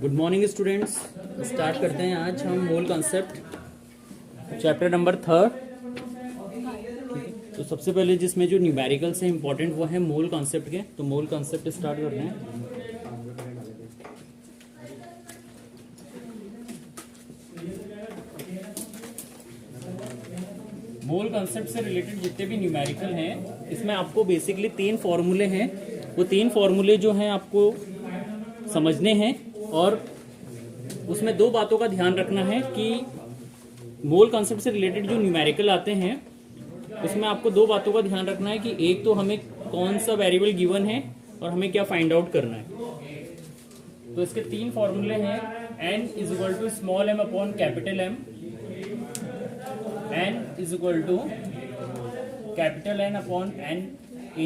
Good morning students. Start करते हैं आज हम मोल कॉन्सेप्ट चैप्टर नंबर 3। तो सबसे पहले जिसमें जो न्यूमेरिकल्स हैं इंपॉर्टेंट वो है मोल कॉन्सेप्ट के। तो मोल कॉन्सेप्ट स्टार्ट करते हैं। मोल कॉन्सेप्ट से रिलेटेड जितने भी न्यूमेरिकल हैं इसमें आपको बेसिकली 3 फॉर्मूले हैं। वो 3 फॉर्मूले जो हैं आपको समझने हैं और उसमें 2 बातों का ध्यान रखना है कि मोल कॉन्सेप्ट से रिलेटेड जो न्यूमेरिकल आते हैं उसमें आपको 2 बातों का ध्यान रखना है कि एक तो हमें कौन सा वेरिएबल गिवन है और हमें क्या फाइंड आउट करना है। तो इसके 3 फॉर्मूले हैं। n is equal to small m upon capital M, n is equal to capital N upon n a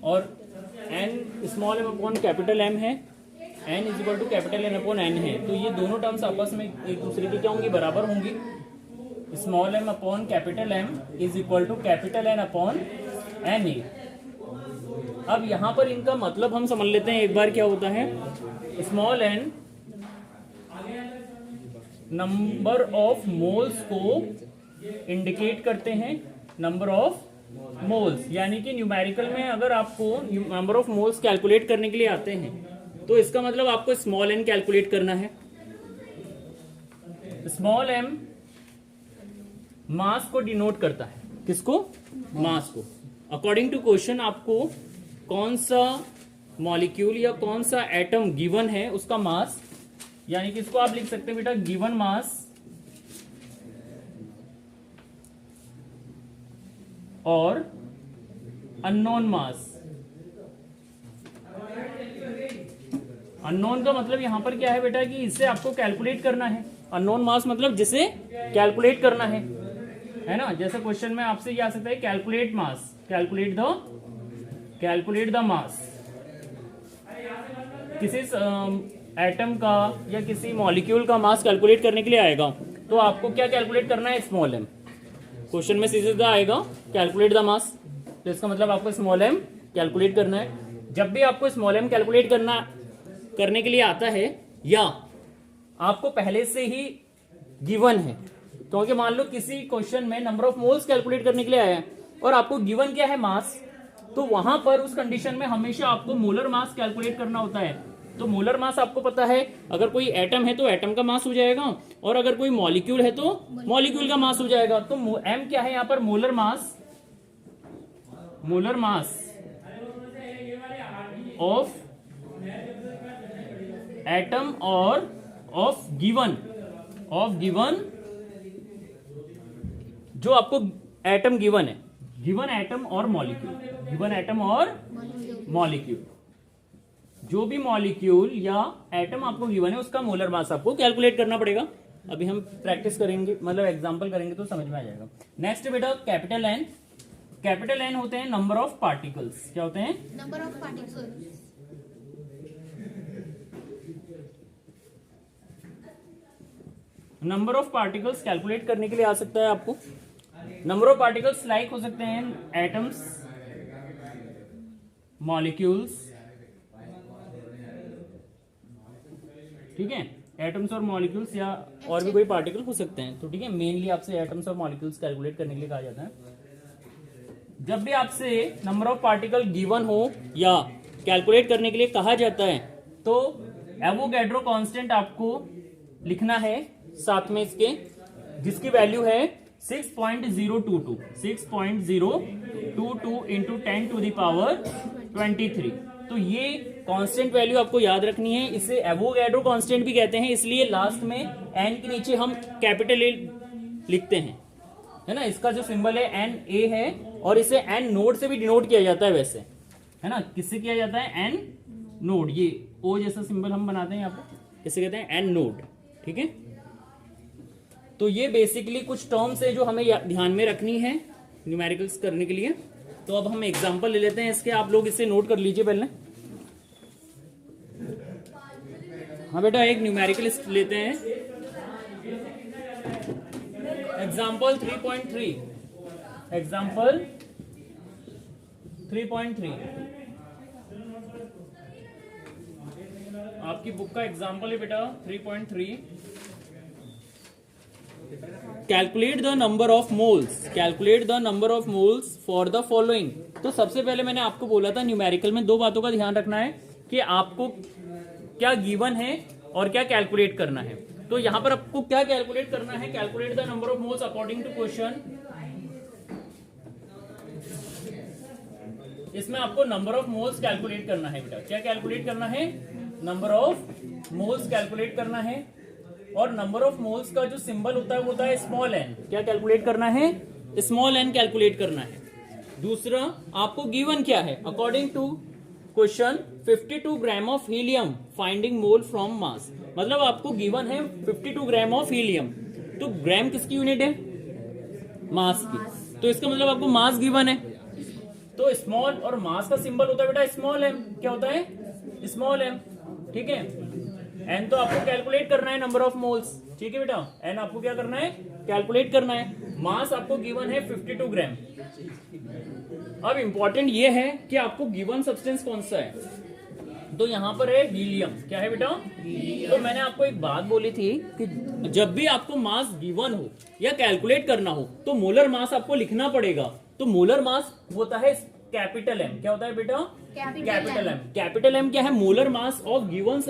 और n small m upon capital M है, n is equal to capital N upon n है। तो ये दोनों terms आपस में एक दूसरे की क्या होंगी, बराबर होंगी। Small m upon capital M is equal to capital N upon n a। अब यहाँ पर इनका मतलब हम समझ लेते हैं एक बार क्या होता है। Small n number of moles को इंडिकेट करते हैं, नंबर ऑफ मोल्स, यानी कि न्यूमेरिकल में अगर आपको नंबर ऑफ मोल्स कैलकुलेट करने के लिए आते हैं तो इसका मतलब आपको स्मॉल n कैलकुलेट करना है। स्मॉल m मास को डिनोट करता है, किसको, मास को। अकॉर्डिंग टू क्वेश्चन आपको कौन सा मॉलिक्यूल या कौन सा एटम गिवन है उसका मास, यानी कि इसको आप लिख सकते हैं बेटा गिवन मास और अननोन मास। अननोन का मतलब यहां पर क्या है बेटा कि इससे आपको कैलकुलेट करना है। अननोन मास मतलब जिसे कैलकुलेट करना है ना। जैसे क्वेश्चन में आपसे ये आ सकता है कैलकुलेट मास, कैलकुलेट द मास। किसी एटम का या किसी मॉलिक्यूल का मास कैलकुलेट करने के लिए आएगा तो आपको क्या कैलकुलेट करना है, स्मॉल m। क्वेश्चन में सीधा आएगा कैलकुलेट द मास, तो इसका मतलब आपको स्मॉल m कैलकुलेट करना है। जब भी आपको स्मॉल m कैलकुलेट करने के लिए आता है या आपको पहले से ही गिवन है, क्योंकि मान लो किसी क्वेश्चन में नंबर ऑफ मोल्स कैलकुलेट करने के लिए आया है और आपको गिवन क्या है, मास, तो वहां पर उस कंडीशन में हमेशा आपको मोलर मास कैलकुलेट करना होता है। तो मोलर मास आपको पता है, अगर कोई एटम है तो एटम का मास हो जाएगा और अगर कोई मॉलिक्यूल है तो मॉलिक्यूल का मास हो जाएगा। तो m क्या है यहाँ पर, मोलर मास ऑफ एटम और ऑफ गिवन जो आपको एटम गिवन है, गिवन एटम और मॉलिक्यूल, जो भी मॉलिक्यूल या एटम आपको गिवन है उसका मोलर मास आपको कैलकुलेट करना पड़ेगा। अभी हम प्रैक्टिस करेंगे, मतलब एग्जांपल करेंगे तो समझ में आ जाएगा। नेक्स्ट बेटा कैपिटल N। कैपिटल N होते हैं नंबर ऑफ पार्टिकल्स। क्या होते हैं, number of particles. Number of particles calculate करने के लिए आ सकता है आपको। नंबर ऑफ पार्टिकल्स लाइक हो सकते हैं एटम्स, मॉलिक्यूल्स, ठीक है, एटम्स और मॉलिक्यूल्स या और भी कोई पार्टिकल हो सकते हैं। तो ठीक है, मेनली आपसे एटम्स और मॉलिक्यूल्स कैलकुलेट करने के लिए कहा जाता है। जब भी आपसे नंबर ऑफ पार्टिकल गिवन हो या कैलकुलेट करने के लिए कहा जाता है तो एवोगैड्रो कांस्टेंट आपको लिखना है साथ में इसके, जिसकी वैल्यू है 6.022 इंटू 10 टू द पावर 23। तो ये कांस्टेंट वैल्यू आपको याद रखनी है। इसे एवोगैड्रो कांस्टेंट भी कहते हैं, इसलिए लास्ट में n के नीचे हम कैपिटल A लिखते हैं, है ना। इसका जो सिंबल है Na है और इसे n नोड से भी डिनोट किया जाता है वैसे, है ना। किससे किया जाता है, n नोड। ये O जैसा सिंबल हम बनाते हैं यहाँ पर, इसे कहते हैं n नोड, ठीक है। तो ये बेसिकली कुछ टर्म्स है जो हमें ध्यान में रखनी है न्यूमेरिकल्स करने के लिए। तो अब हम एग्जांपल ले लेते हैं इसके, आप लोग इसे नोट कर लीजिए पहले। हाँ बेटा, एक न्यूमेरिकल लेते हैं, एग्जाम्पल 3.3। एग्जाम्पल 3.3। आपकी बुक का एग्जाम्पल है बेटा 3.3। Calculate the number of moles, calculate the number of moles for the following. तो सबसे पहले मैंने आपको बोला था न्यूमेरिकल में दो बातों का ध्यान रखना है कि आपको क्या गिवन है और क्या कैलकुलेट करना है। तो यहां पर आपको क्या कैलकुलेट करना है, calculate the number of moles according to question. इसमें आपको नंबर ऑफ मोल्स कैलकुलेट करना है बेटा। क्या कैलकुलेट करना है, नंबर ऑफ मोल्स कैलकुलेट करना है। और नंबर ऑफ मोल्स का जो सिंबल होता है वो होता है स्मॉल एन। क्या कैलकुलेट करना है, स्मॉल एन कैलकुलेट करना है। दूसरा आपको गिवन क्या है, according to question 52 gram of helium finding mole from mass. मतलब आपको गिवन है 52 ग्राम ऑफ हीलियम। तो ग्राम किसकी यूनिट है, मास की। तो इसका मतलब आपको मास गिवन है। तो स्मॉल और मास का सिंबल होता है बेटा स्मॉल एम। क्या होता है, स्मॉल एम। ठीक है, एन तो आपको कैलकुलेट करना है नंबर ऑफ मोल्स। ठीक है बेटा, एन आपको क्या करना है, कैलकुलेट करना है। मास आपको गिवन है 52 ग्राम। अब इंपॉर्टेंट ये है कि आपको गिवन सब्सटेंस कौन सा है। तो यहां पर है हीलियम। क्या है बेटा, तो मैंने आपको एक बात बोली थी कि जब भी आपको मास गिवन हो या कैलकुलेट करना हो तो मोलर मास आपको लिखना पड़ेगा। तो मोलर मास होता है कैपिटल एम। क्या होता है बेटा, कैपिटल एम। कैपिटल एम क्या है, molar mass of given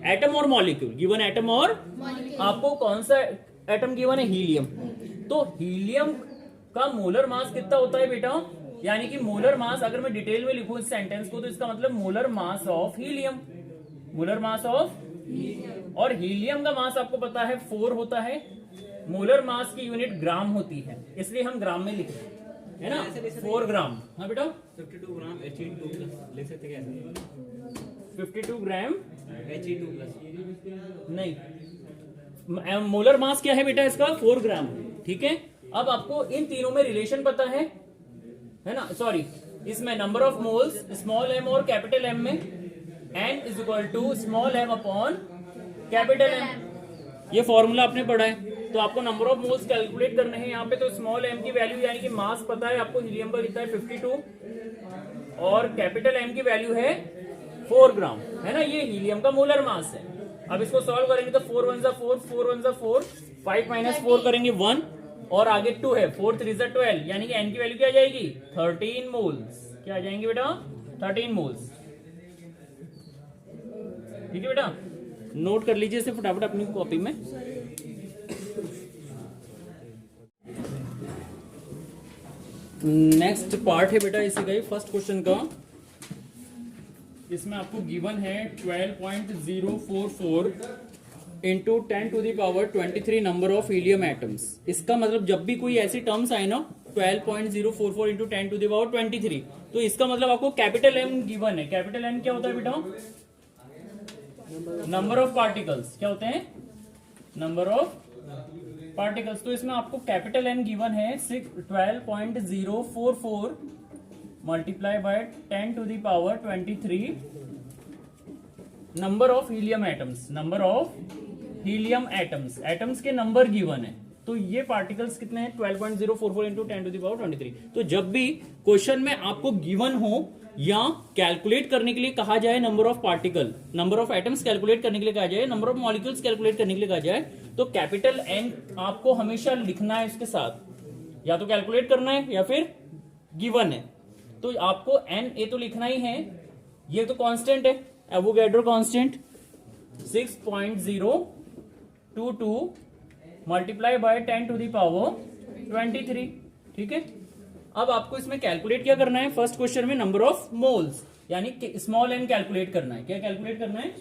atom और मॉलिक्यूल। गिवन एटम और आपको कौन सा एटम गिवन है, हीलियम। तो हीलियम का मोलर मास कितना होता है बेटा, यानी कि मोलर मास अगर मैं डिटेल में लिखूं इस सेंटेंस को तो इसका मतलब molar mass of helium, molar mass of. और हीलियम का मास आपको पता है 4 होता है। मोलर मास की यूनिट ग्राम होती है, इसलिए हम ग्राम में लिखते हैं, है ना, 4 ग्राम। हाँ बेटा 52 ग्राम He2+ लिख सकते क्या, 52 ग्राम He2+। नहीं, मोलर मास क्या है बेटा इसका, 4 ग्राम। ठीक है, अब आपको इन तीनों में रिलेशन पता है ना, सॉरी इसमें number of moles small M और कैपिटल एम में N is equal to small M upon capital M. ये फॉर्मूला आपने पढ़ा है। तो आपको नंबर ऑफ मोल्स कैलकुलेट करने हैं यहाँ पे। तो स्मॉल एम की वैल्यू यानी कि मास पता है आपको, हीलियम का कितना है 52 और कैपिटल एम की वैल्यू है 4 ग्राम, है ना। ये हीलियम का मोलर मास है। अब इसको सॉल्व करेंगे तो 4 1 4, 4 1 4, 5 - 4 करेंगे 1 और आगे 2 है, 4 3 12, यानी कि एन की वैल्यू क्या आ जाएगी 13 मोल्स। क्या आ जाएंगे बेटा, 13 मोल्स। ठीक है बेटा, नोट कर लीजिए इसे फटाफट अपनी कॉपी में। नेक्स्ट पार्ट है बेटा इसी का ही, फर्स्ट क्वेश्चन का। इसमें आपको गिवन है 12.044 into 10⁻23 number of helium atoms. इसका मतलब जब भी कोई ऐसी टर्म्स आए ना 12.044 इंटू 10⁻23, तो इसका मतलब आपको कैपिटल एम गिवन है। कैपिटल एम क्या होता है बेटा, नंबर ऑफ पार्टिकल्स। क्या होते हैं, नंबर ऑफ पार्टिकल्स। तो इसमें आपको कैपिटल एन गिवन है 12.044 multiply by 10⁻23 number of helium atoms. Number of helium atoms, atoms के नंबर गिवन है। तो ये पार्टिकल्स कितने हैं 12.044 इंटू 10⁻23। तो जब भी क्वेश्चन में आपको गिवन हो या कैलकुलेट करने के लिए कहा जाए number of particle, number of atoms calculate करने के लिए कहा जाए, नंबर ऑफ मॉलिक्यूल्स कैलकुलेट करने के लिए कहा जाए, तो कैपिटल एन आपको हमेशा लिखना है इसके साथ, या तो कैलकुलेट करना है या फिर गिवन है। तो आपको एन ए तो लिखना ही है। ये तो कांस्टेंट है, एवोगैड्रो कांस्टेंट 6.022 मल्टीप्लाई बाय 10⁻23। ठीक है, अब आपको इसमें कैलकुलेट क्या करना है, फर्स्ट क्वेश्चन में नंबर ऑफ मोल्स यानी स्मॉल एन कैलकुलेट करना है। क्या कैलकुलेट करना है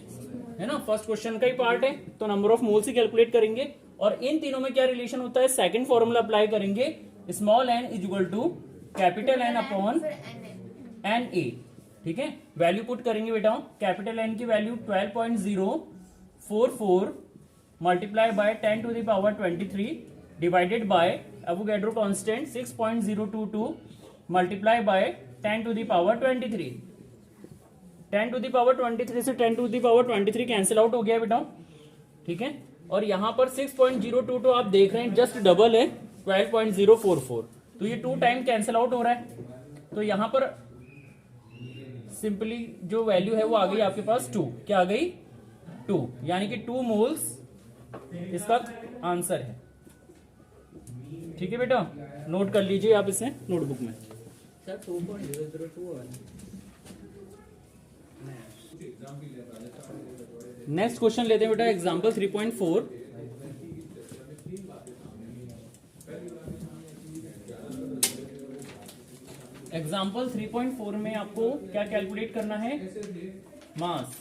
ना, फर्स्ट क्वेश्चन का ही पार्ट है। तो नंबर ऑफ मोल्स ही कैलकुलेट करेंगे। और इन तीनों में क्या रिलेशन होता है, सेकंड फॉर्मूला अप्लाई करेंगे, small N is equal to capital N upon N A. ठीक है, वैल्यू पुट करेंगे बेटा। कैपिटल एन की value 12.044 multiply by 10⁻23 divided by Avogadro constant 6.022 multiply by 10⁻23। 10⁻23 से 10⁻23 कैंसिल आउट हो गया बेटा। ठीक है, और यहां पर 6.022 आप देख रहे हैं जस्ट डबल है 12.044, तो ये 2 टाइम कैंसिल आउट हो रहा है। तो यहां पर सिंपली जो वैल्यू है वो आ गई आपके पास 2। क्या आ गई? 2, यानी कि 2 मोल्स इसका आंसर है। ठीक है बेटा, नोट कर लीजिए आप इसे नोटबुक में। सर 2.002 है। नेक्स्ट क्वेश्चन लेते हैं बेटा, एग्जांपल 3.4। एग्जाम्पल 3.4 में आपको क्या कैलकुलेट करना है? मास।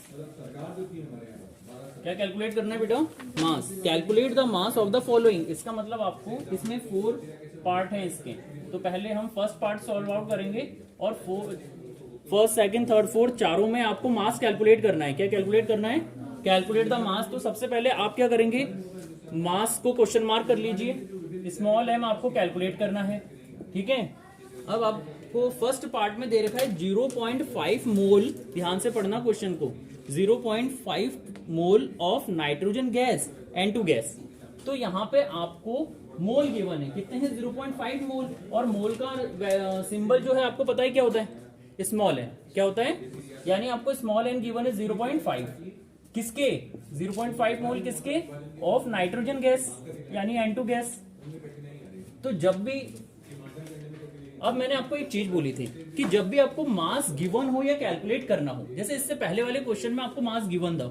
क्या कैलकुलेट करना है बेटा? Mass. Calculate the mass of the following. इसका मतलब आपको इसमें 4 पार्ट हैं इसके, तो पहले हम फर्स्ट पार्ट सॉल्व आउट करेंगे और फर्स्ट, सेकंड, थर्ड, फोर्थ चारों में आपको मास कैलकुलेट करना है। क्या कैलकुलेट करना है? कैलकुलेट द मास। तो सबसे पहले आप क्या करेंगे? मास को क्वेश्चन मार्क कर लीजिए, स्मॉल एम आपको कैलकुलेट करना है। ठीक है, अब आपको फर्स्ट पार्ट में दे रखा है 0.5 मोल। ध्यान से पढ़ना क्वेश्चन को। 0.5 mole of nitrogen gas, N2 gas. तो यहाँ पे आपको मोल गिवन है, कितने हैं? 0.5 मोल। और मोल का सिंबल जो है आपको पता है क्या होता है? स्मॉल है। क्या होता है? यानी आपको स्मॉल एन गिवन है 0.5। किसके? 0.5 मोल किसके? ऑफ नाइट्रोजन गैस, यानी N2 गैस। तो जब भी, अब मैंने आपको एक चीज बोली थी कि जब भी आपको मास गिवन हो या कैलकुलेट करना हो, जैसे इससे पहले वाले क्वेश्चन में आपको मास गिवन था,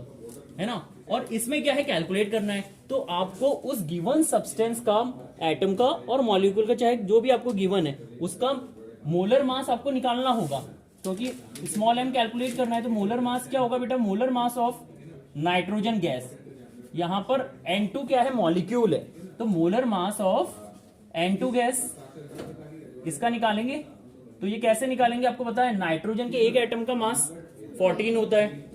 है ना, और इसमें क्या है? कैलकुलेट करना है। तो आपको उस गिवन सब्सटेंस का, एटम का और मॉलिक्यूल का, चाहे जो भी आपको गिवन है, उसका मोलर मास आपको निकालना होगा, क्योंकि स्मॉल एम कैलकुलेट करना है। तो मोलर मास क्या होगा बेटा? Molar mass of nitrogen gas. यहां पर N2 क्या है? मॉलिक्यूल है। तो molar mass of N2 gas किसका निकालेंगे? तो ये कैसे निकालेंगे आपको पता है? नाइट्रोजन के एक एटम का मास 14 होता है।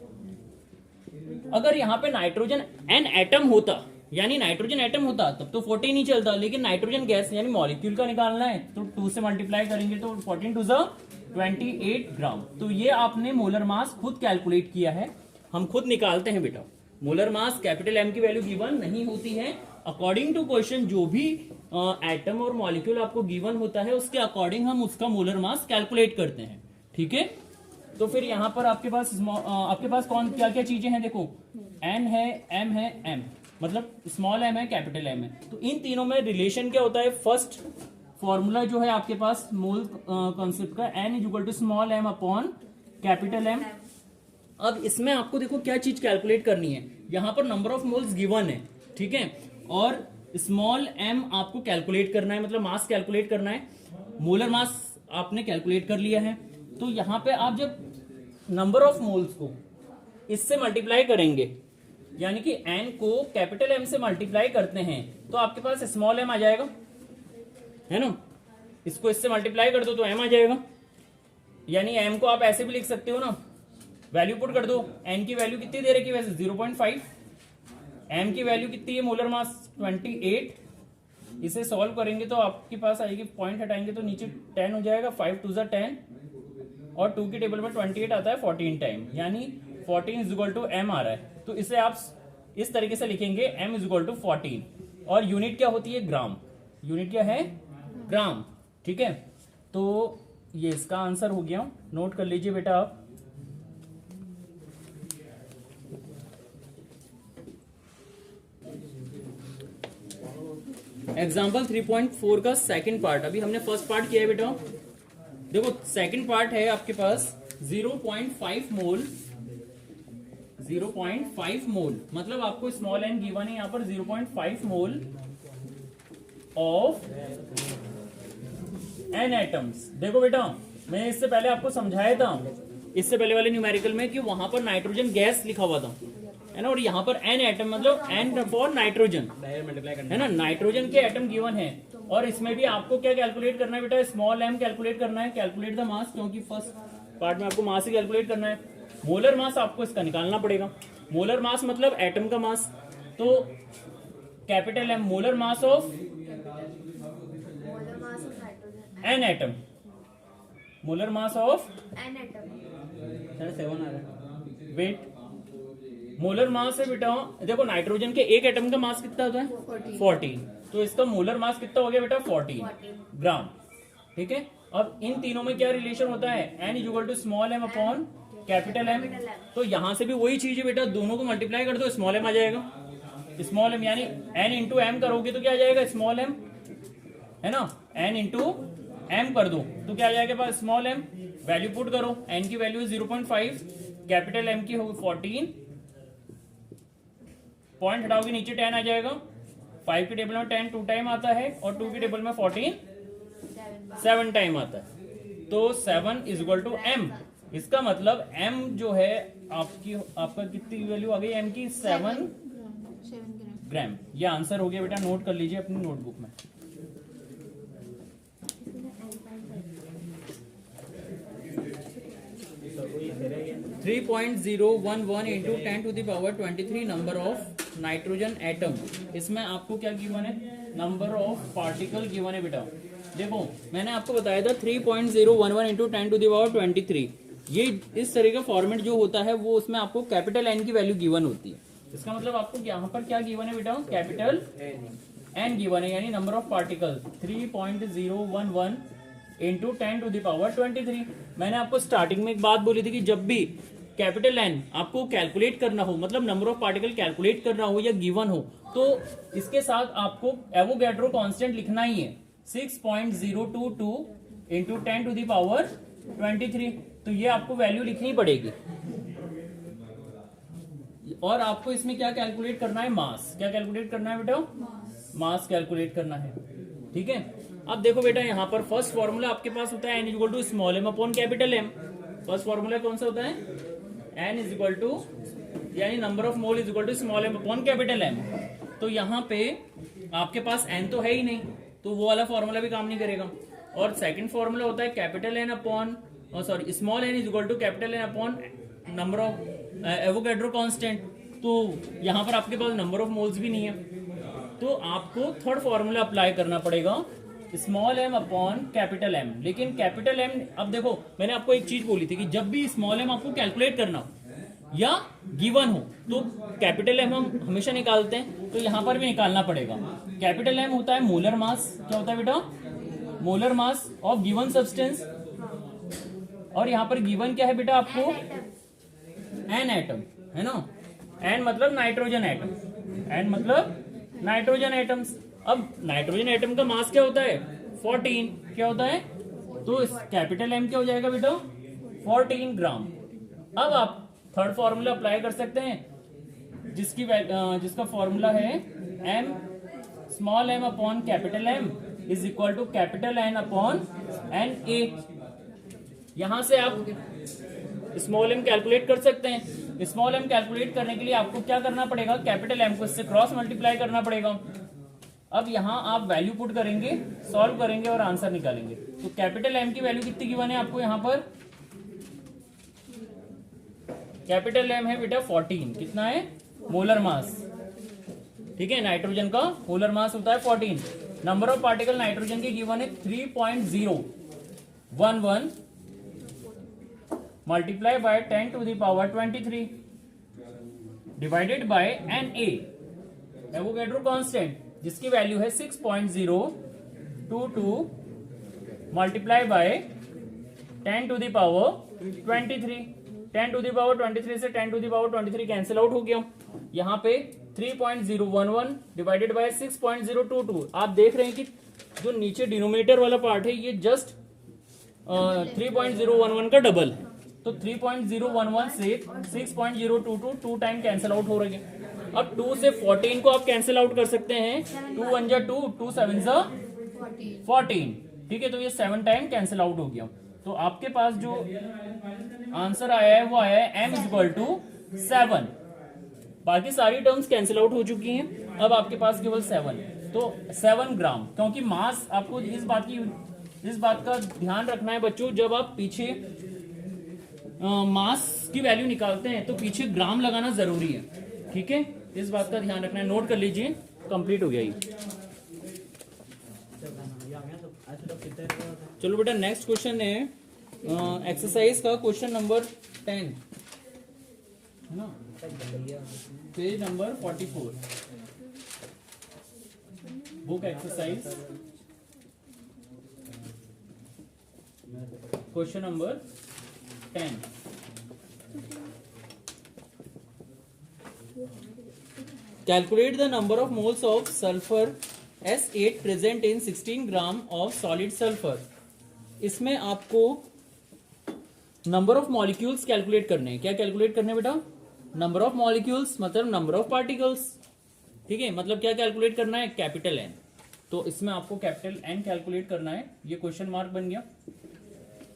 अगर यहाँ पे नाइट्रोजन एन एटम होता, यानी नाइट्रोजन एटम होता, तब तो 14 ही चलता, लेकिन नाइट्रोजन गैस यानी मॉलिक्यूल का निकालना है, तो 2 से मल्टीप्लाई करेंगे तो 14 टू 28 ग्राम। तो ये आपने मोलर मास खुद कैलकुलेट किया है, हम खुद निकालते हैं बेटा। मोलर मास कैपिटल एम की वैल्यू गिवन नहीं होती है। अकॉर्डिंग टू क्वेश्चन जो भी एटम और मॉलिक्यूल आपको गिवन होता है, उसके अकॉर्डिंग हम उसका मोलर मास कैलकुलेट करते हैं। ठीक है, तो फिर यहां पर आपके पास कौन क्या क्या चीजें हैं? देखो, एन है, एम है, एम, मतलब स्मॉल एम है, कैपिटल एम है। तो इन तीनों में रिलेशन क्या होता है? फर्स्ट फॉर्मूला जो है आपके पास मोल कॉन्सेप्ट का, N is equal to small M upon capital M. अब इसमें आपको देखो क्या चीज कैलकुलेट करनी है। यहां पर नंबर ऑफ मोल्स गिवन है, ठीक है, और स्मॉल एम आपको कैलकुलेट करना है, मतलब मास कैलकुलेट करना है। मोलर मास आपने कैलकुलेट कर लिया है। तो यहां पे आप जब नंबर ऑफ मोल्स को इससे मल्टीप्लाई करेंगे, यानी कि एन को कैपिटल एम से मल्टीप्लाई करते हैं, तो आपके पास स्मॉल एम आ जाएगा, है ना। इसको इससे मल्टीप्लाई कर दो तो एम आ जाएगा। यानी एम को आप ऐसे भी लिख सकते हो ना, वैल्यू पुट कर दो। एन की वैल्यू कितनी दे रखी है वैसे? 0.5। एम की वैल्यू कितनी है? Molar mass 28। इसे सॉल्व करेंगे तो आपके पास आएगी, पॉइंट हटाएंगे तो नीचे 10 हो जाएगा, 5 2 10, और 2 की टेबल पर 28 आता है 14 टाइम, यानी 14 इज इक्वल टू एम आ रहा है। तो इसे आप इस तरीके से लिखेंगे, एम इज इक्वल टू 14, और यूनिट क्या होती है? ग्राम। यूनिट क्या है? ग्राम। ठीक है, तो ये इसका आंसर हो गया, नोट कर लीजिए बेटा आप। एग्जाम्पल 3.4 का सेकंड पार्ट। अभी हमने फर्स्ट पार्ट किया है बेटा, देखो सेकंड पार्ट है आपके पास 0.5 मोल। 0.5 मोल मतलब आपको स्मॉल एन गिवन है यहाँ पर 0.5 मोल ऑफ एन एटम्स। देखो बेटा, मैंने इससे पहले आपको समझाया था, इससे पहले वाले न्यूमेरिकल में, कि वहां पर नाइट्रोजन गैस लिखा हुआ था, है ना, और यहाँ पर एन एटम मतलब एन फॉर नाइट्रोजन, है ना, नाइट्रोजन के एटम गिवन है। और इसमें भी आपको क्या कैलकुलेट करना है बेटा? स्मॉल एम कैलकुलेट करना है, कैलकुलेट द मास, क्योंकि फर्स्ट पार्ट में आपको मास ही कैलकुलेट करना है। मोलर मास आपको इसका निकालना पड़ेगा। मोलर मास मतलब एटम का मास, तो capital M molar mass of N atom, molar mass of N atom 7 आ रहा है। वेट, मोलर मास है बेटा, देखो नाइट्रोजन के एक एटम का मास कितना होता है? 14। तो इसका मोलर मास कितना हो गया बेटा? 14 ग्राम। ठीक है, अब इन तीनों में क्या रिलेशन होता है? N is equal to small M upon capital M. तो यहां से भी वही चीज है बेटा, दोनों को मल्टीप्लाई कर दो, स्मॉल एम आ जाएगा। स्मॉल एम यानी एन इंटू एम करोगे तो क्या आ जाएगा, स्मॉल एम, है ना। एन इंटू एम कर दो तो क्या आ जाएगा पास, स्मॉल एम। वैल्यू पुट करो, एन की वैल्यू 0.5, कैपिटल एम की होगी 14, पॉइंट हटाओगे नीचे 10 आ जाएगा। 5 की टेबल में 10 2 टाइम आता है और 2 की टेबल में 14 7 टाइम आता है। तो 7 इज इक्वल टू एम। इसका मतलब m जो है आपका कितनी वैल्यू आ गई m की, 7 ग्राम। ये आंसर हो गया बेटा, नोट कर लीजिए अपनी नोटबुक में। तो वही तेरा ही है। 3.011 into 10 to the power 23 number of nitrogen atom. इसमें आपको क्या गिवन है, नंबर ऑफ पार्टिकल गिवन है बेटा। देखो मैंने आपको बताया था 3.011 इंटू 10 टू द पावर 23। ये इस तरह का फॉर्मेट जो होता है वो उसमें आपको कैपिटल एन की वैल्यू गिवन होती है। इसका मतलब आपको यहाँ पर क्या गिवन है बेटा, कैपिटल एन गिवन है, यानी number of particle 3.011 into 10 to the power 23। मैंने आपको स्टार्टिंग में एक बात बोली थी कि जब भी कैपिटल एन आपको कैलकुलेट करना हो, मतलब नंबर ऑफ पार्टिकल कैलकुलेट करना हो या गिवन हो, तो इसके साथ आपको एवोगैड्रो कांस्टेंट लिखना ही है, 6.022 इंटू 10 टू द पावर 23। तो ये आपको वैल्यू लिखनी पड़ेगी। और आपको इसमें क्या कैलकुलेट करना है, मास। क्या कैलकुलेट करना है बेटा, मास कैलकुलेट करना है, ठीक है। अब देखो बेटा यहाँ पर फर्स्ट फॉर्मूला आपके पास होता है n equal to small M upon capital M. First formula कौन सा होता है, n इज इक्वल टू यानी number of mole is equal to small M upon capital M. तो यहाँ पे आपके पास n तो है ही नहीं, तो वो वाला फॉर्मूला भी काम नहीं करेगा। और सेकंड फॉर्मूला होता है capital N upon sorry small N is equal to capital N upon number of Avogadro constant. तो यहाँ पर आपके पास नंबर ऑफ मोल्स भी नहीं है, तो आपको थर्ड फॉर्मूला अप्लाई करना पड़ेगा, small M upon capital M. लेकिन कैपिटल एम, अब देखो मैंने आपको एक चीज बोली थी कि जब भी स्मॉल एम आपको कैलकुलेट करना हो या गिवन हो तो कैपिटल एम हम हमेशा निकालते हैं, तो यहां पर भी निकालना पड़ेगा। कैपिटल एम होता है मोलर मास। क्या होता है बेटा, molar mass of given substance. और यहां पर गिवन क्या है बेटा आपको, एन एटम, है ना। एन मतलब नाइट्रोजन एटम, एन मतलब नाइट्रोजन एटम्स। अब नाइट्रोजन एटम का मास क्या होता है, 14। क्या होता है, तो कैपिटल एम क्या हो जाएगा बेटा, 14 ग्राम। अब आप थर्ड फॉर्मूला अप्लाई कर सकते हैं, जिसका फॉर्मूला है M small M upon capital M is equal to capital N upon N A. यहां से आप स्मॉल एम कैलकुलेट कर सकते हैं। स्मॉल एम कैलकुलेट करने के लिए आपको क्या करना पड़ेगा, कैपिटल एम को इससे क्रॉस मल्टीप्लाई करना पड़ेगा। अब यहां आप वैल्यू पुट करेंगे, सॉल्व करेंगे और आंसर निकालेंगे। तो कैपिटल एम की वैल्यू कितनी गिवन है आपको यहाँ पर, कैपिटल एम है बेटा 14। कितना है, मोलर मास, ठीक है। नाइट्रोजन का मोलर मास होता है 14। नंबर ऑफ पार्टिकल नाइट्रोजन की गिवन है 3.011 multiply by 10 to the power 23 divided by N A Avogadro constant, जिसकी वैल्यू है 6.022 multiply by 10 to the power 23। 10 to the power 23 से 10 to the power 23 cancel out हो गया। यहाँ पे 3.011 डिवाइडेड बाय 6.022। आप देख रहे हैं कि जो नीचे डिनोमिनेटर वाला पार्ट है ये जस्ट 3.011 का डबल है। तो 3.011 से 6.022 2 टाइम कैंसिल आउट हो रही है। अब 2 से 14 को आप कैंसिल आउट कर सकते हैं, 2 1 जा 2, 2 7 जा 14, ठीक है। तो ये 7 टाइम कैंसिल आउट हो गया। तो आपके पास जो आंसर आया है वो आया है m इक्वल टू 7। बाकी सारी टर्म्स कैंसिल आउट हो चुकी हैं, अब आपके पास केवल 7। तो 7 ग्राम, क्योंकि मास आपको इस बात का ध्यान रखना है बच्चों, जब आप पीछे मास की वैल्यू निकालते हैं तो पीछे ग्राम लगाना जरूरी है, ठीक है। इस बात का ध्यान रखना है, नोट कर लीजिए। कंप्लीट हो गया ये। चलो बेटा नेक्स्ट क्वेश्चन है एक्सरसाइज का क्वेश्चन नंबर 10, है ना, page number 44, book exercise question number 10। Calculate the number of moles of sulphur S8 present in 16 gram of solid sulphur. इसमें आपको नंबर ऑफ मॉलिक्यूल्स कैलकुलेट करने हैं। क्या कैलकुलेट करने हैं बेटा? नंबर ऑफ मॉलिक्यूल्स मतलब नंबर ऑफ पार्टिकल्स। ठीक है, मतलब क्या कैलकुलेट करना है? Capital N. तो इसमें आपको कैपिटल एन कैलकुलेट करना है। ये क्वेश्चन मार्क बन गया।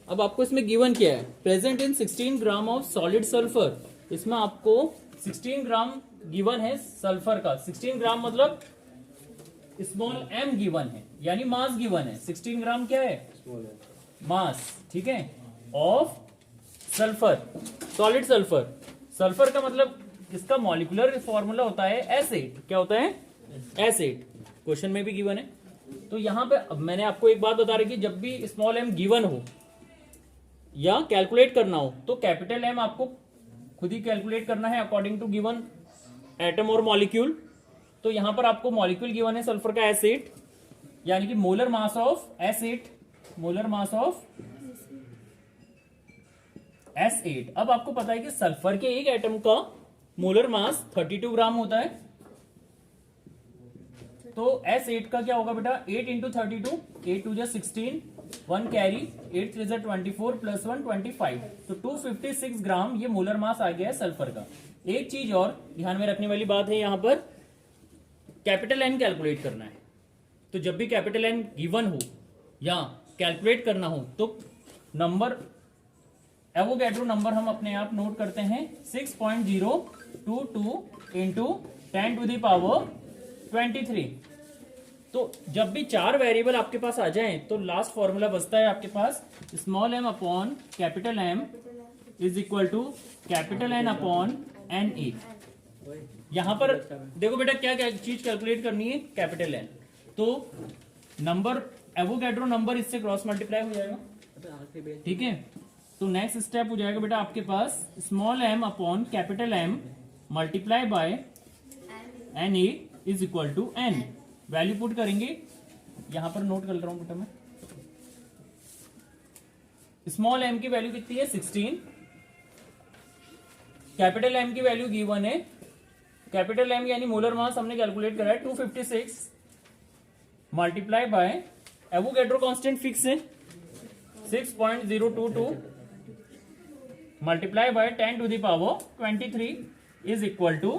अब आपको इसमें गिवन क्या है? Present in 16 gram of solid sulphur. इसमें आपको 16 ग्राम गिवन है सल्फर का। 16 ग्राम मतलब स्मॉल m गिवन है, यानी मास गिवन है। 16 ग्राम क्या है? मास। ठीक है, of sulphur, solid sulphur. Sulphur का मतलब इसका मॉलिक्यूलर फॉर्मूला होता है S8। क्या होता है? S8। क्वेश्चन में भी गिवन है। तो यहां पे अब मैंने आपको एक बात बता रही कि जब भी स्मॉल m गिवन हो या कैलकुलेट करना हो तो कैपिटल M आपको खुद ही कैलकुलेट करना है अकॉर्डिंग टू गिवन एटम और मॉलिक्यूल। तो यहां पर आपको मॉलिक्यूल गिवन है सल्फर का S8, यानी कि molar mass of S8, molar mass of S8। अब आपको पता है कि सल्फर के एक एटम का मोलर मास 32 ग्राम होता है। तो S8 का क्या होगा बेटा? 8 इंटू 32, 8 टू 16, 1 कैरी, 8 3 24 प्लस 1 25। तो 256 ग्राम ये मोलर मास आ गया है सल्फर का। एक चीज और ध्यान में रखने वाली बात है, यहां पर कैपिटल एन कैलकुलेट करना है। तो जब भी कैपिटल एन गिवन हो या कैलकुलेट करना हो तो नंबर एवोगैड्रो नंबर हम अपने आप नोट करते हैं 6.022 इंटू 10 टू द पावर 23। तो जब भी चार वेरिएबल आपके पास आ जाएं तो लास्ट फॉर्मूला बचता है आपके पास small m upon capital M is equal to capital N upon N A. यहां पर देखो बेटा क्या क्या चीज कैलकुलेट करनी है? Capital N. तो नंबर एवोगैड्रो नंबर इससे क्रॉस मल्टीप्लाई हो जाएगा। ठीक है, तो नेक्स्ट स्टेप हो जाएगा बेटा आपके पास small m upon capital M multiply by N A is equal to N. Value put करेंगे, यहां पर नोट कर रहा हूं बेटा मैं। स्मॉल m की वैल्यू कितनी है? 16। कैपिटल M की वैल्यू गिवन है। कैपिटल M यानी मोलर मास हमने कैलकुलेट करा है 256 multiply by Avogadro constant fix है 6.022 multiply by 10 to the power 23 is equal to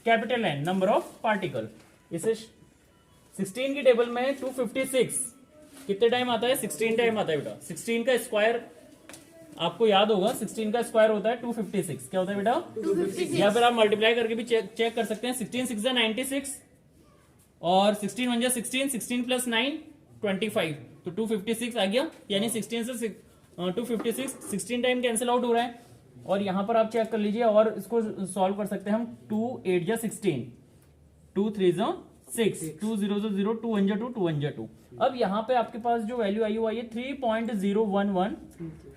capital N number of particle. इसे 16 की टेबल में 256 कितने टाइम आता है? 16 टाइम आता है बेटा। 16 का स्क्वायर आपको याद होगा, 16 का स्क्वायर होता है 256। क्या होता है बेटा? 256। या फिर आप मल्टीप्लाई करके भी चेक कर सकते हैं। 16 6 96 और 16 1 16, 16 प्लस 9 25। तो 256 आ गया, यानी 16 से 256 16 टाइम कैंसिल आउट हो रहा है। और यहां पर आप चेक कर लीजिए और इसको सॉल्व कर सकते हैं हम। 2 8 16, 2 3 6, 2 0 0, 2 1 2, 2 1 2। अब यहां पे आपके पास जो वैल्यू आई वो आई है 3.011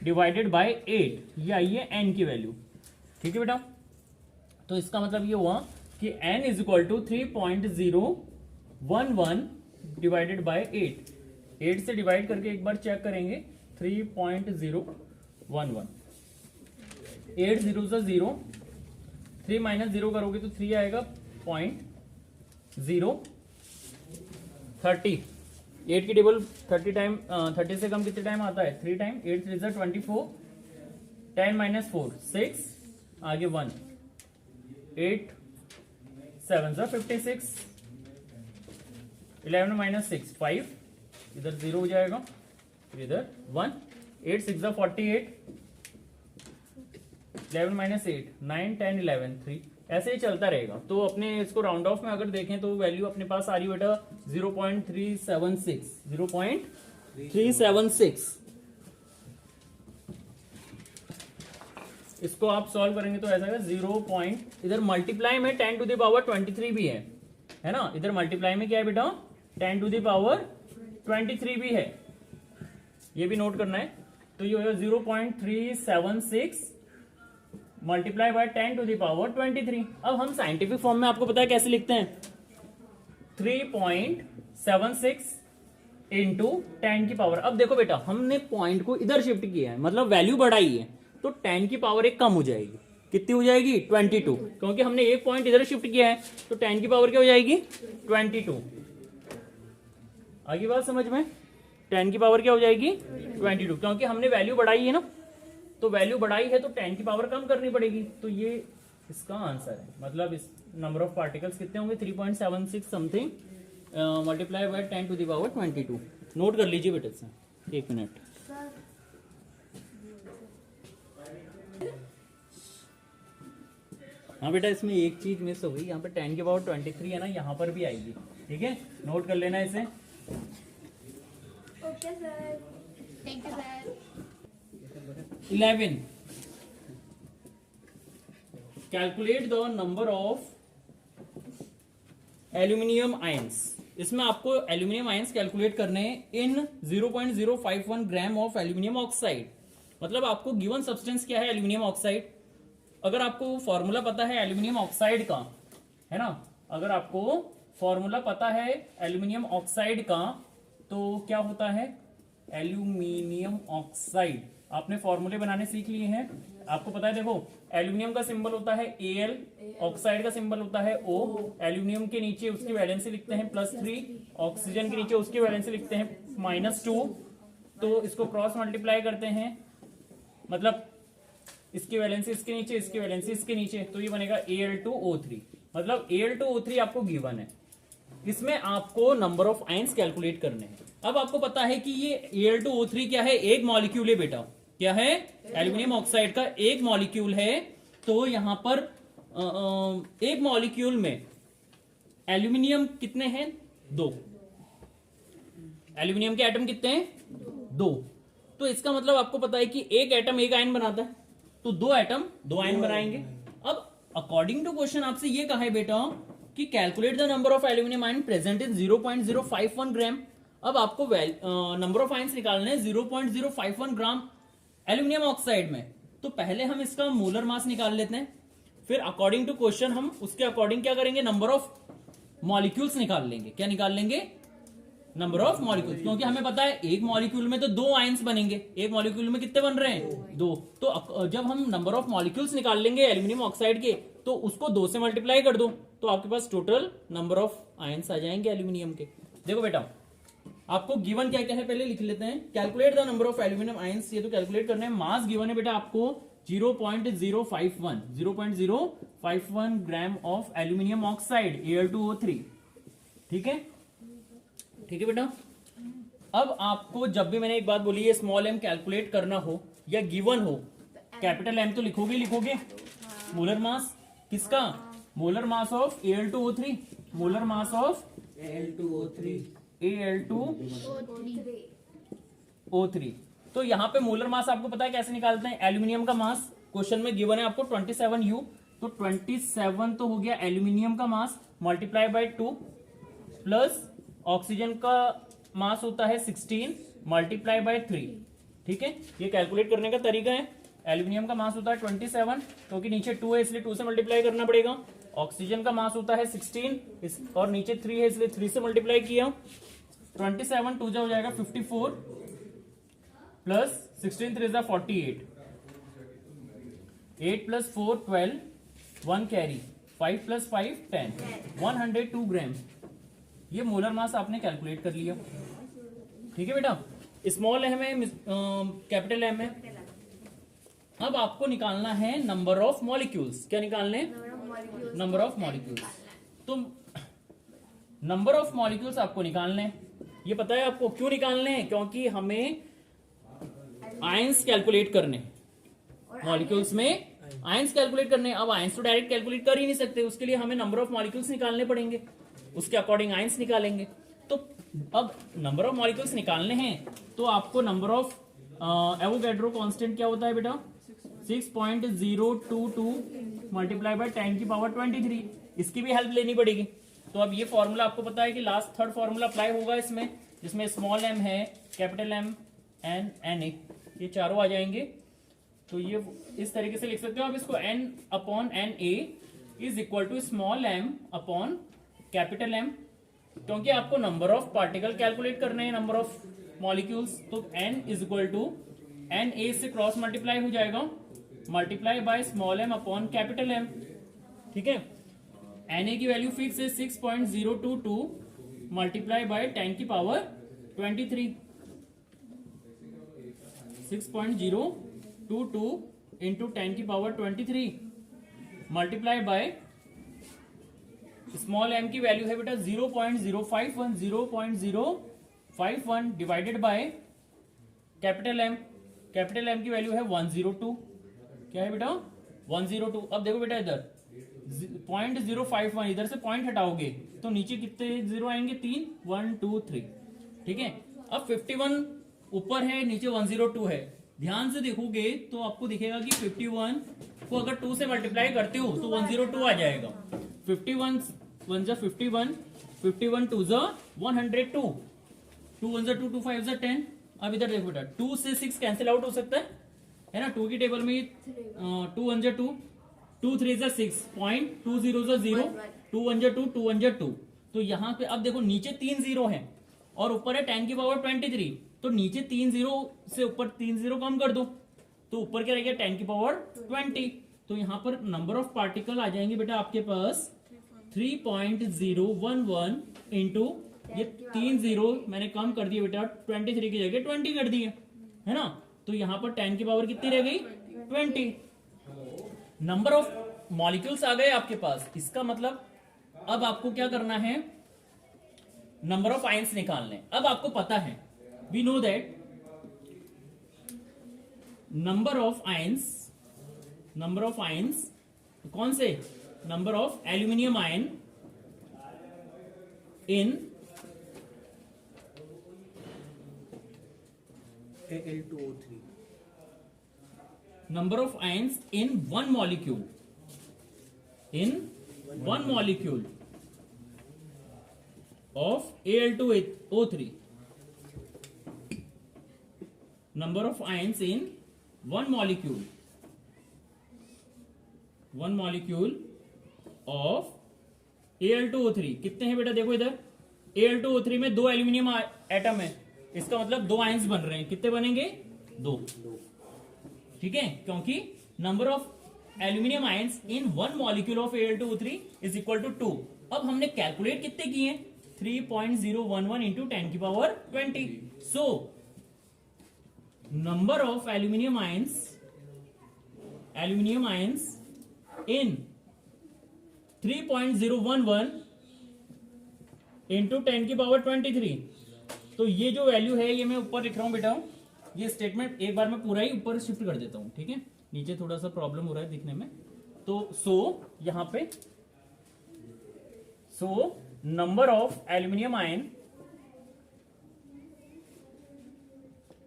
डिवाइडेड बाय 8। ये आई है n की वैल्यू। ठीक है बेटा, तो इसका मतलब ये हुआ कि n is equal to 3.011 divided by 8। 8 से डिवाइड करके एक बार चेक करेंगे 3.011। 8 0 0, 3 माइनस 0 करोगे तो 3 आएगा 0.30। 8 की टेबल 30 टाइम 30 से कम कितने टाइम आता है? 3 टाइम। 8 3 24, 10 माइनस 4 6, आगे 1, 8 7 56, 11 माइनस 6 5, इधर 0 हो जाएगा, फिर इधर 1, 8 6 48, 11 माइनस 8 9 10 11 3। ऐसे ही चलता रहेगा। तो अपने इसको राउंड ऑफ में अगर देखें तो वैल्यू अपने पास आ रही बेटा 0.376। 0.376। इसको आप सॉल्व करेंगे तो ऐसा है 0. इधर मल्टीप्लाई में 10 टू द पावर 23 भी है ना? इधर मल्टीप्लाई में क्या है बेटा? 10 टू द पावर 23 भी है, ये भी नोट करना है। तो ये होगा 0.376 multiply by 10 to the power 23। अब हम साइंटिफिक फॉर्म में आपको पता है कैसे लिखते हैं? 3.76 इंटू 10 की पावर। अब देखो बेटा हमने पॉइंट को इधर शिफ्ट किया है, मतलब वैल्यू बढ़ाई है। तो 10 की पावर 1 कम हो जाएगी। कितनी हो जाएगी? 22, क्योंकि हमने एक पॉइंट इधर शिफ्ट किया है, तो 10 की पावर क्या हो जाएगी? 22। आगे बात समझ में? 10 की पावर क्या हो जाएगी? 22, क्योंकि हमने वैल्यू बढ़ाई है ना, तो वैल्यू बढ़ाई है तो 10 की पावर कम करनी पड़ेगी। तो ये इसका आंसर है। मतलब इस नंबर ऑफ पार्टिकल्स कितने होंगे? 3.76 something multiply by 10 to the power 22। Note कर लीजिए बेटे से, 1 मिनट। हाँ बेटा, इसमें एक चीज मिस हो गई, यहाँ पे 10 की पावर 23 है ना, यहाँ पर भी आएगी। ठीक है, नोट कर लेना इसे। Okay sir, thank you sir. 11, calculate the number of aluminium ions. इसमें आपको एल्यूमिनियम आयंस कैलकुलेट करने हैं इन 0.051 ग्राम ऑफ एल्यूमिनियम ऑक्साइड। मतलब आपको गिवन सब्सटेंस क्या है? Aluminium oxide. अगर आपको फॉर्मूला पता है एल्यूमिनियम ऑक्साइड का, है ना, अगर आपको फॉर्मूला पता है एल्यूमिनियम ऑक्साइड का, तो क्या होता है? एल्यूमिनियम ऑक्साइड आपने फॉर्मूले बनाने सीख लिए हैं। आपको पता है, देखो एल्यूमिनियम का सिंबल होता है Al, ऑक्साइड का सिंबल होता है O। एल्यूमिनियम के नीचे उसकी वैलेंसी लिखते हैं +3, ऑक्सीजन के नीचे उसकी वैलेंसी लिखते हैं -2। तो इसको क्रॉस मल्टीप्लाई करते हैं, मतलब इसकी वैलेंसी इसके नीचे, इसकी वैलेंसी इसके नीचे, तो ये बनेगा Al2O3। मतलब Al2O3 आपको गिवन है। इसमें आपको नंबर ऑफ आयंस कैलकुलेट करने हैं। अब आपको पता है कि ये Al2O3 क्या है? एक मॉलिक्यूल है बेटा। क्या है? एल्यूमिनियम ऑक्साइड का एक मॉलिक्यूल है। तो यहां पर एक मॉलिक्यूल में एल्यूमिनियम कितने हैं? 2। एल्यूमिनियम के एटम कितने हैं? 2। तो इसका मतलब आपको पता है कि एक एटम एक आयन बनाता है, तो 2 एटम 2 आयन बनाएंगे। अब अकॉर्डिंग टू क्वेश्चन आपसे ये कहा है बेटा कि calculate the number of aluminium ion present in 0.051 ग्राम। अब आपको नंबर ऑफ आयंस निकालने हैं 0.051 ग्राम एल्यूमिनियम ऑक्साइड में। तो पहले हम इसका मोलर मास निकाल लेते हैं, फिर अकॉर्डिंग टू क्वेश्चन हम उसके अकॉर्डिंग क्या करेंगे? नंबर ऑफ मॉलिक्यूल्स निकाल लेंगे। क्या निकाल लेंगे? Number of molecules. क्योंकि हमें पता है एक मॉलिक्यूल में तो 2 आयंस बनेंगे। एक मॉलिक्यूल में कितने बन रहे हैं? 2। तो जब हम नंबर ऑफ मॉलिक्यूल्स निकाल लेंगे एल्यूमिनियम ऑक्साइड के, तो उसको 2 से मल्टीप्लाई कर दो, तो आपके पास टोटल नंबर ऑफ आयंस आ जाएंगे एल्यूमिनियम के। देखो बेटा, आपको गिवन क्या क्या है पहले लिख लेते हैं। Calculate the number of aluminium ions, ये तो कैलकुलेट करना है। मास गिवन है बेटा आपको 0.051 gram of aluminium oxide Al2O3। ठीक है, ठीक है बेटा। अब आपको जब भी मैंने एक बात बोली है स्मॉल m कैलकुलेट करना हो या गिवन हो, कैपिटल M तो लिखोगे। मोलर मास किसका? Molar mass of Al2O3। Molar mass of Al2O3। तो यहां पे मोलर मास आपको पता है कैसे निकालते हैं? एल्यूमिनियम का मास क्वेश्चन में गिवन है आपको 27U, तो 27 तो हो गया एल्यूमिनियम का मास, मल्टीप्लाई बाय 2, प्लस ऑक्सीजन का मास होता है 16 मल्टीप्लाई बाय 3। ठीक है, ये कैलकुलेट करने का तरीका है। एल्यूमिनियम का मास होता है 27, क्योंकि नीचे 2 है इसलिए 2 से मल्टीप्लाई करना पड़ेगा। ऑक्सीजन का मास होता है 16 और नीचे 3 है इसलिए 3 से मल्टीप्लाई किया। 27 2 हो जाएगा 54 प्लस 16 3 48, 8 प्लस 4 12, 1 कैरी, 5 प्लस 5 10, 102 ग्राम। ये मोलर मास आपने कैलकुलेट कर लिया। ठीक है बेटा, स्मॉल एम है, कैपिटल एम है। अब आपको निकालना है नंबर ऑफ मॉलिक्यूल्स। क्या निकालने? Number of molecules. तो नंबर ऑफ मॉलिक्यूल्स आपको निकालने हैं। ये पता है आपको क्यों निकालने हैं? क्योंकि हमें आयंस कैलकुलेट करने हैं। मॉलिक्यूल्स में आयंस कैलकुलेट करने हैं। अब आयंस तो डायरेक्ट कैलकुलेट कर ही नहीं सकते, उसके लिए हमें नंबर ऑफ मॉलिक्यूल्स निकालने पड़ेंगे, उसके अकॉर्डिंग आयंस निकालेंगे। तो अब नंबर ऑफ मॉलिक्यूल्स निकालने हैं, तो आपको नंबर ऑफ एवोगैड्रो कांस्टेंट क्या होता है बेटा? 6.022 मल्टीप्लाई बाय 10 की पावर 23। इसकी भी हेल्प लेनी पड़ेगी। तो अब ये फॉर्मूला आपको पता है कि लास्ट थर्ड फॉर्मूला अप्लाई होगा इसमें, जिसमें स्मॉल m है, कैपिटल M, n, Na, ये चारों आ जाएंगे। तो ये इस तरीके से लिख सकते हो आप इसको, n upon Na is equal to small m upon capital M। क्योंकि आपको नंबर ऑफ पार्टिकल कैलकुलेट करने हैं, नंबर ऑफ मॉलिक्यूल्स, तो n is equal to Na से क्रॉस मल्टीप्लाई हो जाएगा multiply by small M upon capital M. ठीक है, Na की वैल्यू फिक्स है 6.022 मल्टीप्लाई बाय 10 की पावर 23। 6.022 इंटू 10 की power 23 multiply by small M की वैल्यू है बेटा 0.051 0.051 डिवाइडेड बाय कैपिटल एम की वैल्यू है 102। क्या है बेटा 102। अब देखो बेटा इधर 0.051 इधर से पॉइंट हटाओगे तो नीचे कितने जीरो आएंगे 3 1 2 3। ठीक है, अब 51 ऊपर है नीचे 102 है। ध्यान से देखोगे तो आपको दिखेगा कि 51 को अगर 2 से मल्टीप्लाई करते हो तो 102 आ जाएगा। 51 1 जा 51 51 2 जा 102 2 1 जा 2 2 5 जा 10। अब इधर देखो बेटा 2 से 6 कैंसिल आउट हो सकता है ना। 2 की टेबल में 2 1 जा 2 2 3 जा 6 0.2 0 जा 0 2 1 जा 2 2 1 जा 2। तो यहाँ पे अब देखो नीचे 3 जीरो है और ऊपर है 10 की पावर 23। तो नीचे 3 जीरो से ऊपर 3 जीरो कम कर दो तो ऊपर क्या रहेगा 10 की पावर 20। तो यहाँ पर नंबर ऑफ पार्टिकल आ जाएंगे बेटा आपके पास 3.011 इंटू ये 3 जीरो मैंने कम कर दिए बेटा 23 की जगह 20 कर दिए है ना। तो यहाँ पर 10 की पावर कितनी रह गई 20। नंबर ऑफ मॉलिक्यूल्स आ गए आपके पास। इसका मतलब अब आपको क्या करना है नंबर ऑफ आयंस निकालने। अब आपको पता है we know that number of ions कौन से number of aluminium ion in Al2O3 number of ions in one molecule of Al2O3 number of ions in one molecule of Al2O3 कितने हैं बेटा देखो इधर Al2O3 में 2 एल्यूमिनियम एटम है। इसका मतलब 2 आयंस बन रहे हैं। कितने बनेंगे 2। ठीक है, क्योंकि number of aluminium ions in one molecule of Al2O3 is equal to 2। अब हमने कैलकुलेट कितने किए 3.011 इंटू 10 की power 20। So number of aluminium ions in 3.011 into 10 की पावर 23। तो ये जो वैल्यू है ये मैं ऊपर लिख रहा हूं बेटा। ये स्टेटमेंट एक बार मैं पूरा ही ऊपर शिफ्ट कर देता हूं। ठीक है, नीचे थोड़ा सा प्रॉब्लम हो रहा है दिखने में। तो यहां पे number of aluminium ion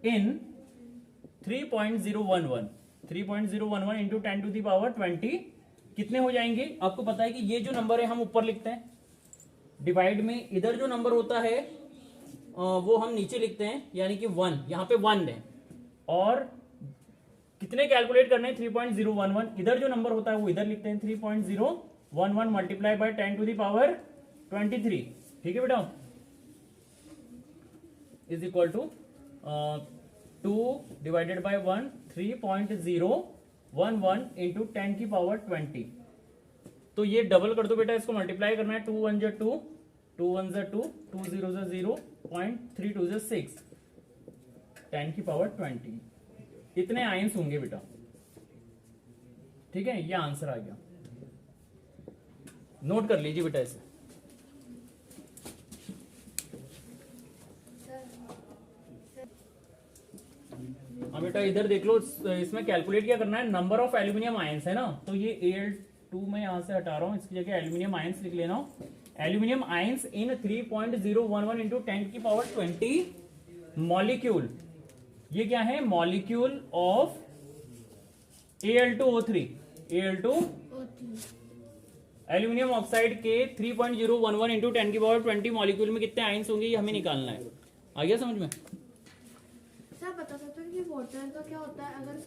in 3.011 into 10 to the power 20 कितने हो जाएंगे। आपको पता है कि ये जो नंबर है हम ऊपर लिखते हैं डिवाइड में, इधर जो नंबर होता है वो हम नीचे लिखते हैं यानी कि 1 यहां पे 1 है। और कितने कैलकुलेट करने हैं 3.011 इधर जो नंबर होता है वो इधर लिखते हैं 3.011 multiply by 10 to the power 23। ठीक है बेटा, is equal to 2 divided by 1 3.011 into 10 की पावर 20। तो ये डबल कर दो बेटा, इसको मल्टीप्लाई करना है 2 1 जा 2 2 1 जा 2 2 0 जा 0 0.32 जा 6 10 की पावर 20 इतने आयंस होंगे बेटा। ठीक है, ये आंसर आ गया। नोट कर लीजिए बेटा इसे। अब बेटा इधर देख लो, इसमें कैलकुलेट क्या करना है नंबर ऑफ एल्यूमिनियम आयंस है ना। तो ये Al2 में यहां से हटा रहा हूं, इसकी जगह एल्यूमिनियम आयंस लिख लेना। एल्यूमिनियम आयंस इन 3.011 इंटू 10 की पावर 20 मॉलिक्यूल। ये क्या है molecule of Al2O3 aluminium oxide के 3.011 इंटू 10 की पावर 20 मॉलिक्यूल में कितने आयंस होंगे ये हमें निकालना है। आ गया समझ में। सर बता सकते हो कि वाटर का क्या होता है अगर